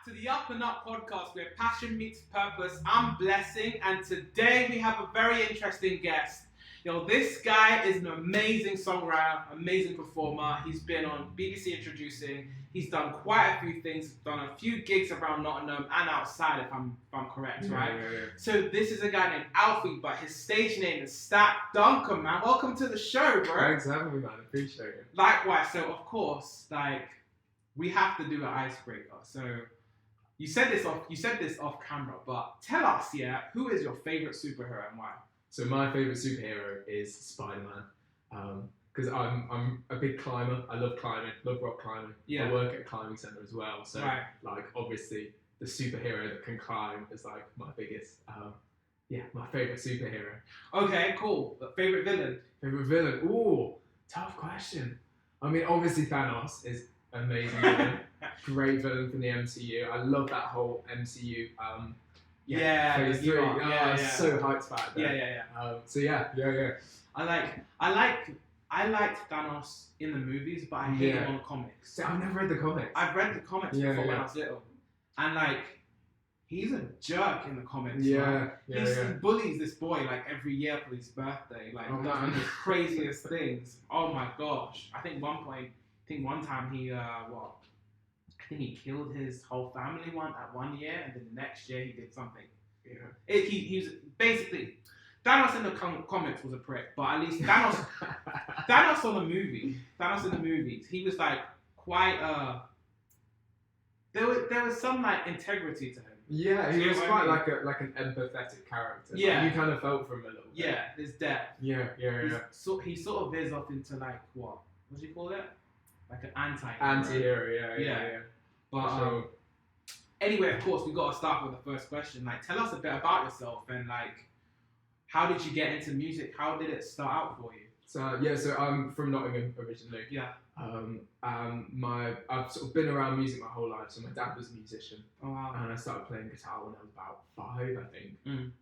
to the Up and Up podcast where passion meets purpose. I'm Blessing, and today we have a very interesting guest. This guy is an amazing songwriter, amazing performer. He's been on BBC Introducing. He's done quite a few things. He's done a few gigs around Nottingham and outside, if I'm correct, right? Yeah. So this is a guy named Alfie, but his stage name is Stack Duncan, man. Welcome to the show, bro. Thanks for having me, man. Appreciate it. Likewise. So of course, we have to do an icebreaker. So you said this off camera, but tell us, who is your favorite superhero and why? So my favorite superhero is Spider-Man, because I'm a big climber. I love climbing, love rock climbing. Yeah. I work at a climbing centre as well, so Right. obviously the superhero that can climb is my biggest, my favorite superhero. Okay, cool. But favorite villain? Favorite villain? Ooh, tough question. I mean, obviously Thanos is amazing villain, great villain from the MCU. I love that whole MCU. Phase 3. So hyped about that. Yeah. I liked Thanos in the movies, but I hate him on the comics. See, I've never read the comics. I've read the comics before when I was little, and he's a jerk in the comics. He bullies this boy every year for his birthday. Does the craziest things. Oh my gosh! I think one time he I think he killed his whole family one year, and then the next year he did something. Yeah. He was basically Thanos in the comics was a prick, but at least Thanos in the movies, he was quite there was some integrity to him. Yeah, he was quite an empathetic character. Yeah, you kind of felt for him a little bit. Yeah, there's depth. Yeah. He sort of veers off into what do you call it? Like an anti-hero. Yeah. But anyway, of course, we got to start with the first question. Tell us a bit about yourself and how did you get into music? How did it start out for you? So I'm from Nottingham originally. Yeah. I've sort of been around music my whole life. So my dad was a musician. Oh wow. And I started playing guitar when I was about 5, I think. And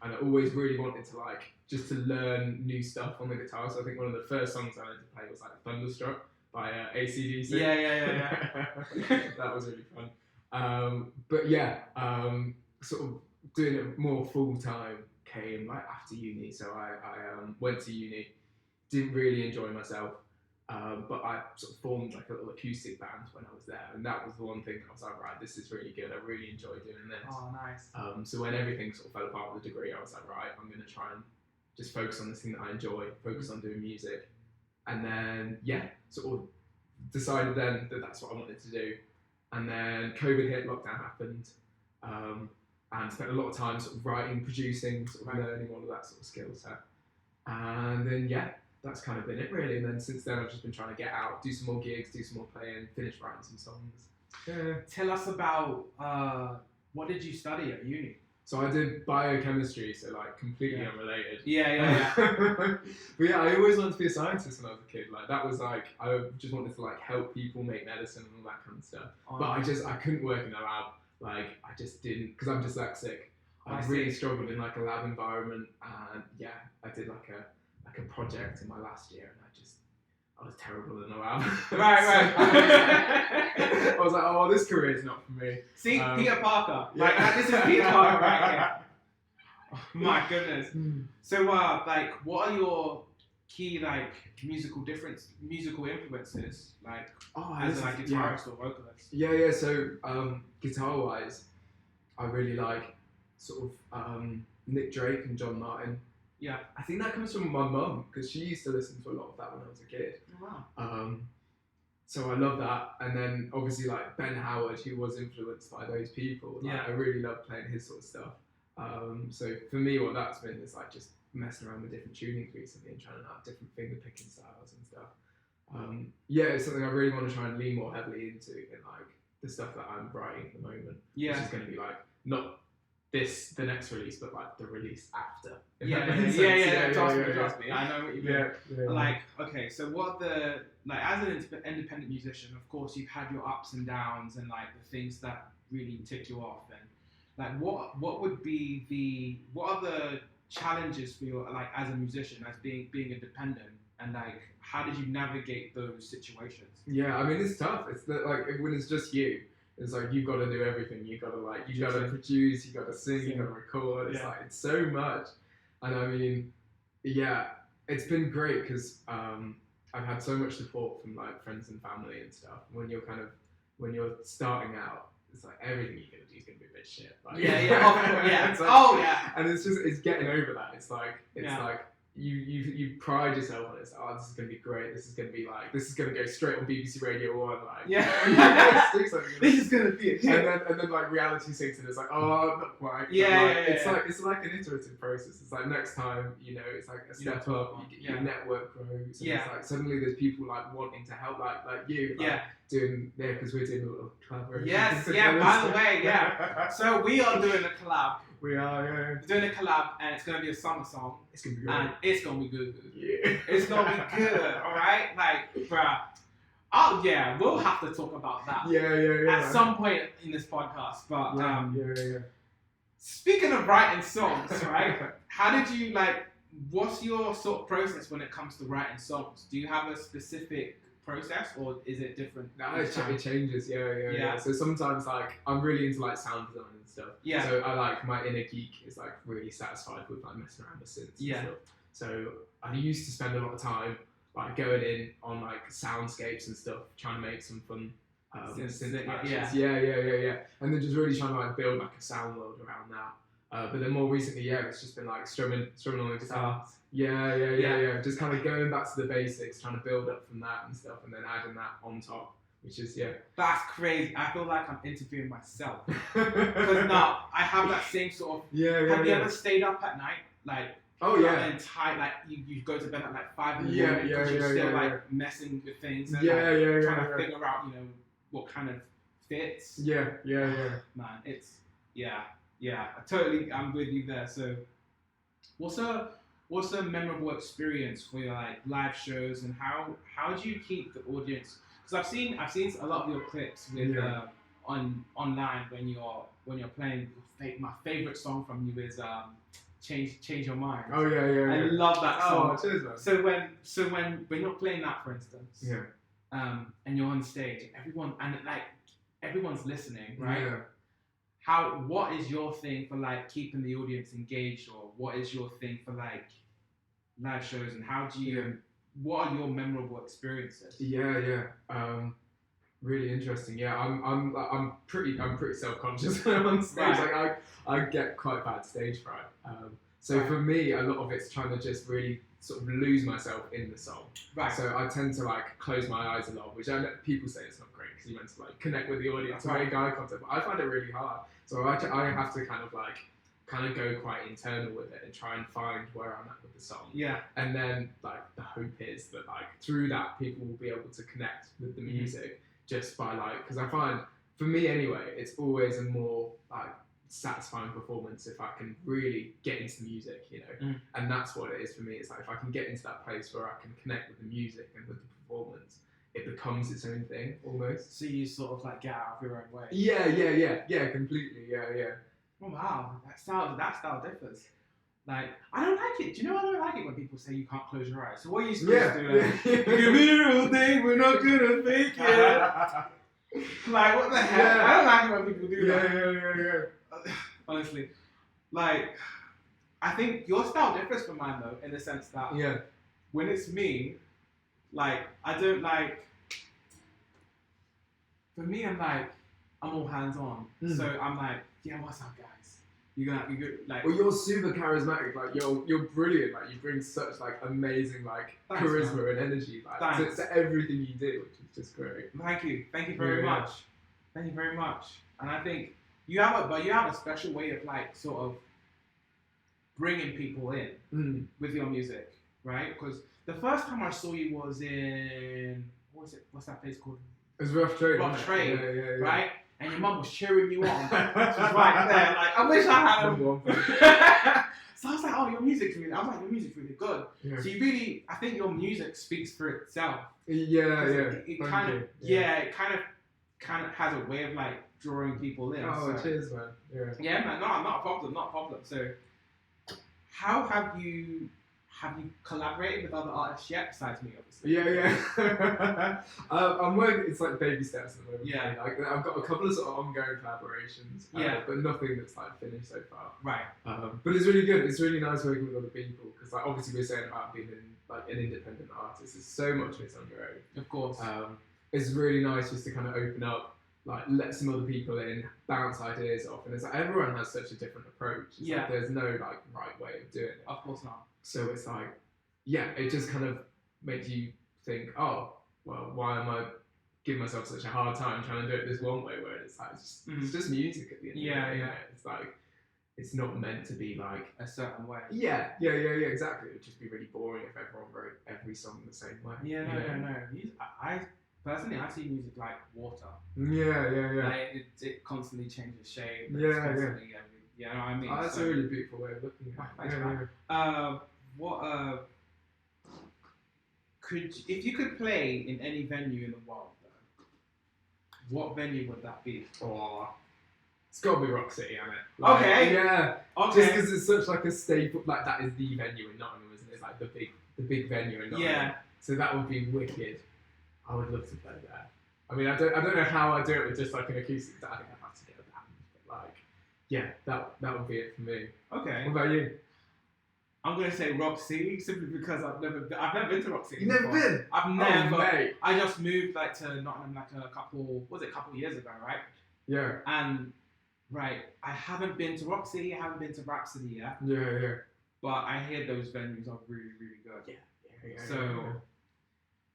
I always really wanted to just to learn new stuff on the guitar. So I think one of the first songs I learned to play was Thunderstruck by AC/DC. Yeah. That was really fun. Sort of doing it more full time came after uni. So I went to uni, didn't really enjoy myself, but I sort of formed a little acoustic band when I was there, and that was the one thing I was like, right, this is really good. I really enjoy doing this. Oh, nice. So when everything sort of fell apart with the degree, I was like, right, I'm going to try and just focus on this thing that I enjoy, focus on doing music. And then, sort of decided then that that's what I wanted to do. And then COVID hit, lockdown happened, and spent a lot of time sort of writing, producing, sort of learning all of that sort of skill set. And then, that's kind of been it really. And then since then, I've just been trying to get out, do some more gigs, do some more playing, finish writing some songs. Yeah. Tell us about, what did you study at uni? So I did biochemistry, so completely unrelated. Yeah. But I always wanted to be a scientist when I was a kid. That was I just wanted to help people make medicine and all that kind of stuff. Oh, but I couldn't work in a lab. I just didn't, because I'm dyslexic. I really struggled in a lab environment, and I did a project in my last year, and I was terrible in the lab. Right. I was like, oh, this career is not for me. See, Peter Parker. This is Peter Parker right here. Oh, my goodness. So, what are your key musical influences? As a guitarist or vocalist? Yeah. So, guitar-wise, I really like sort of Nick Drake and John Martin. Yeah. I think that comes from my mum, because she used to listen to a lot of that when I was a kid. Oh, wow. So I love that. And then obviously Ben Howard, who was influenced by those people. I really love playing his sort of stuff. So for me, what that's been is just messing around with different tunings recently and trying out different finger picking styles and stuff. It's something I really want to try and lean more heavily into in the stuff that I'm writing at the moment. Yeah. Which is going to be not the next release, but the release after. Trust me, I know what you mean. Yeah. Okay, so what as an independent musician, of course, you've had your ups and downs and the things that really tick you off, and what are the challenges for you as a musician, as being independent, and how did you navigate those situations? Yeah, I mean it's tough. It's when it's just you. It's like you've got to do everything. You got to produce. You got to sing. You got to record. It's like it's so much. And I mean, yeah, it's been great because I've had so much support from like friends and family and stuff. When you're starting out, it's like everything you're gonna do is gonna be a bit shit. Like, It's like, and it's getting over that. It's like you pride yourself on it. It's like, oh, this is gonna be great. This is gonna go straight on BBC Radio 1. Like, this is gonna be a hit. And then like reality sinks in. It's like, oh, not quite. It's like an iterative process. It's like next time, it's like a step up. Your network grows. And it's like suddenly there's people like wanting to help, like you. Doing because we're doing a little collaboration. Yes, by the way, So we are doing a collab. We are, We're doing a collab, and it's gonna be a summer song. It's gonna be good. And it's gonna be good. Yeah. It's gonna be good. All right, like, bruh. Oh yeah, we'll have to talk about that. Yeah. At some point in this podcast, but yeah. Speaking of writing songs, right? How did you what's your sort of process when it comes to writing songs? Do you have a specific process, or is it different? No, it changes. Yeah. So sometimes I'm really into sound design and stuff. Yeah. So I my inner geek is really satisfied with messing around with synths. And stuff. So I used to spend a lot of time going in on soundscapes and stuff, trying to make some fun synth patches. Yeah. And then just really trying to build a sound world around that. But then more recently, it's just been strumming on the guitar. Yeah. Just kind of going back to the basics, trying to build up from that and stuff, and then adding that on top, which is That's crazy. I feel like I'm interviewing myself because now I have that same sort of. Have you ever stayed up at night, And tight, you go to bed at 5 in the morning because you're still messing with things and trying to figure out what kind of fits. Yeah. Man, it's I'm with you there. So, what's a memorable experience for your live shows, and how do you keep the audience? Because I've seen a lot of your clips with online when you're playing. My favorite song from you is Change Your Mind. Oh yeah. I love that song. Oh, cheers, man. So when you're playing that, for instance, and you're on stage, everyone's listening, right? Yeah. What is your thing for keeping the audience engaged, or what is your thing for live shows, and how do you? What are your memorable experiences? Yeah. Really interesting. Yeah, I'm pretty self-conscious when I'm on stage. Right. I get quite bad stage fright. So for me, a lot of it's trying to just really sort of lose myself in the song. Right. So I tend to close my eyes a lot, which I know people say it's not great because you're meant to connect with the audience and make eye contact. But I find it really hard. So I have to kind of go quite internal with it and try and find where I'm at with the song. Yeah. And then the hope is that through that people will be able to connect with the music just by because I find for me anyway it's always a more satisfying performance if I can really get into the music, and that's what it is for me. It's if I can get into that place where I can connect with the music and with the performance, it becomes its own thing almost. So you sort of get out of your own way. Yeah, completely. Yeah. Oh wow, that style differs. I don't like it. Do you know I don't like it when people say you can't close your eyes? So what are you supposed to do? Give me the real thing, we're not gonna fake it. What the heck? I don't like it when people do that. Yeah. Honestly, I think your style differs from mine though, in the sense that when it's me, I don't For me, I'm all hands on. So I'm what's up, guys? You're good. Well, you're super charismatic. You're brilliant. You bring such amazing Thanks, charisma man. and energy to everything you do, which is just great. Thank you very much. Thank you very much. And I think you have a special way of sort of bringing people in with your music, right? Because the first time I saw you was in what's that place called? It was Rough Trade. Yeah. Right? And your mum was cheering you on. She was right there. I wish I had a... So I was like, your music's really... I was like, your music's really good. Yeah. So you really... I think your music speaks for itself. Yeah. It kind of has a way of drawing people in. Oh, cheers, man. Yeah. Yeah, man. No, not a problem. So how have you collaborated with other artists yet besides me, obviously? Yeah. I'm working. It's like baby steps at the moment. Yeah. Like, I've got a couple of sort of ongoing collaborations. But nothing that's like finished so far. Right. But it's really good. It's really nice working with other people because, like, obviously we're saying about being an independent artist. There's so much of it's on your own. Of course. It's really nice just to kind of open up, like, let some other people in, bounce ideas off, and it's like everyone has such a different approach. It's like there's no like right way of doing it. Of course not. So it's like, it just kind of makes you think, oh, well, why am I giving myself such a hard time trying to do it this one way? Where it's like it's just music at the end of the day. Yeah. It's like it's not meant to be like a certain way. Yeah, exactly. It would just be really boring if everyone wrote every song the same way. Yeah, no. I personally, I see music like water. Yeah. Like it constantly changes shape. Yeah. You know what I mean? That's a really beautiful way of looking at it. If you could play in any venue in the world, though, what venue would that be? Oh, it's got to be Rock City, hasn't it? Like, okay. Yeah. Okay. Just because it's such like a staple, like that is the venue in Nottingham, isn't it? It's like the big venue in Nottingham. Yeah. So that would be wicked. I would love to play there. I mean, I don't know how I do it with just like an acoustic. I think I'd have to get a band. But like, that would be it for me. Okay. What about you? I'm gonna say Rock City simply because I've never been to Rock City. You've never been? I've never. Mate. I just moved like to Nottingham like a couple years ago, right? Yeah. And I haven't been to Rock City. I haven't been to Rhapsody yet. Yeah. But I hear those venues are really, really good. Yeah. So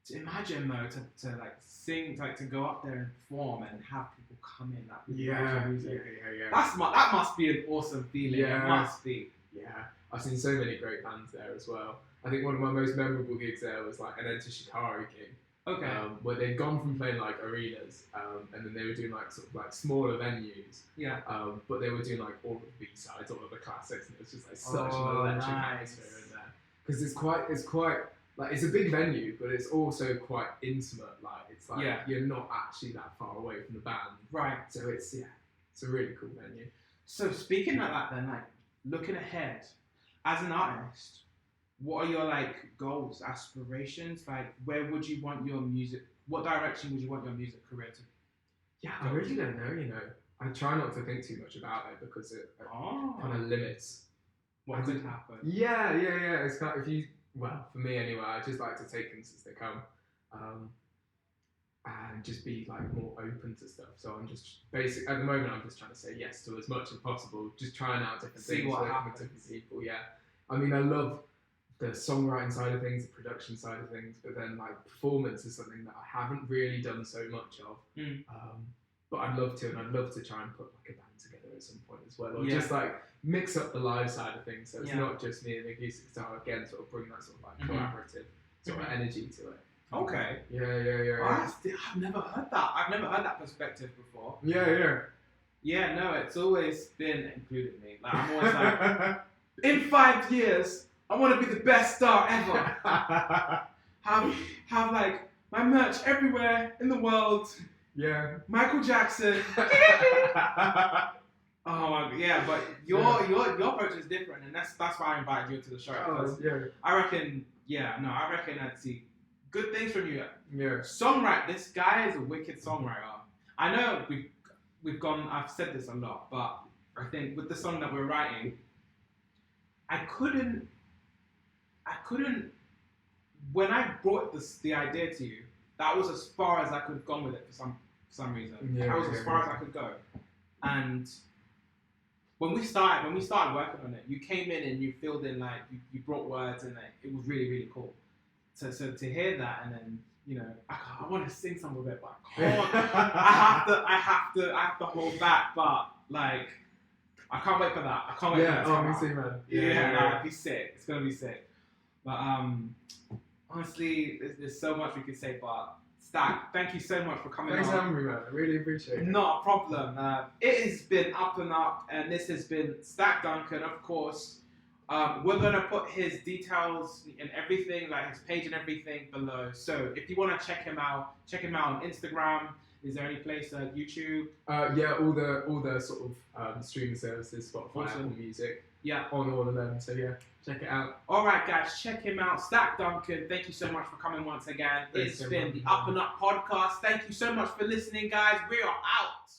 to imagine though to like sing, like to go up there and perform and have people come in that music. Yeah. That must be an awesome feeling. Yeah. It must be. Yeah. I've seen so many great bands there as well. I think one of my most memorable gigs there was like an Enter Shikari gig. Okay. Where they'd gone from playing like arenas, and then they were doing like sort of like smaller venues. Yeah. But they were doing like all of the B-sides, all of the classics, and it was just like such an electric atmosphere in there. Because it's quite like it's a big venue, but it's also quite intimate. Like it's like you're not actually that far away from the band. Right. So it's a really cool venue. So speaking of that, then, like looking ahead, as an artist, what are your like goals, aspirations? Like, where would you want your music? What direction would you want your music career to? Yeah, I really don't know. You know, I try not to think too much about it because it kind of limits what could happen. Yeah. It's kind of for me anyway. I just like to take things as they come, and just be like more open to stuff. So I'm just at the moment. I'm just trying to say yes to as much as possible. Just trying out different things, working with different people. Yeah, I mean, I love the songwriting side of things, the production side of things, but then like performance is something that I haven't really done so much of. But I'd love to, and I'd love to try and put like a band together at some point as well, or just like mix up the live side of things, so it's not just me and the acoustic guitar. Again, sort of bring that sort of like collaborative sort of energy to it. Okay. Yeah. I've never heard that. I've never heard that perspective before. Yeah. Yeah, no, it's always been included me. Like I'm always like, in 5 years, I want to be the best star ever. have like my merch everywhere in the world. Yeah. Michael Jackson. Oh my God, yeah, but your approach is different, and that's why I invited you to the show. I reckon I'd see good things from you. Yeah. This guy is a wicked songwriter. I know I've said this a lot, but I think with the song that we're writing, I couldn't, when I brought the idea to you, that was as far as I could have gone with it for some reason. That was as far as I could go. And when we started working on it, you came in and you filled in, like, you brought words, and it was really, really cool. So to hear that, and then, you know, I want to sing some of it, but I can't. I have to hold back, but like, I can't wait for that. I can't wait for that. Me too, man. It'd be sick. It's gonna be sick. But honestly, there's so much we could say, but Stack, thank you so much for coming on. Thanks for having me, man. I really appreciate it. Not a problem. It has been up and up, and this has been Stack Duncan, of course. We're going to put his details and everything, like his page and everything below. So if you want to check him out on Instagram. Is there any place, YouTube? All the sort of streaming services, Spotify, Apple Music. Yeah. On all of them. So yeah, Check it out. All right, guys, check him out. Stack Duncan, thank you so much for coming once again. It's been the Up and Up podcast. Thank you so much for listening, guys. We are out.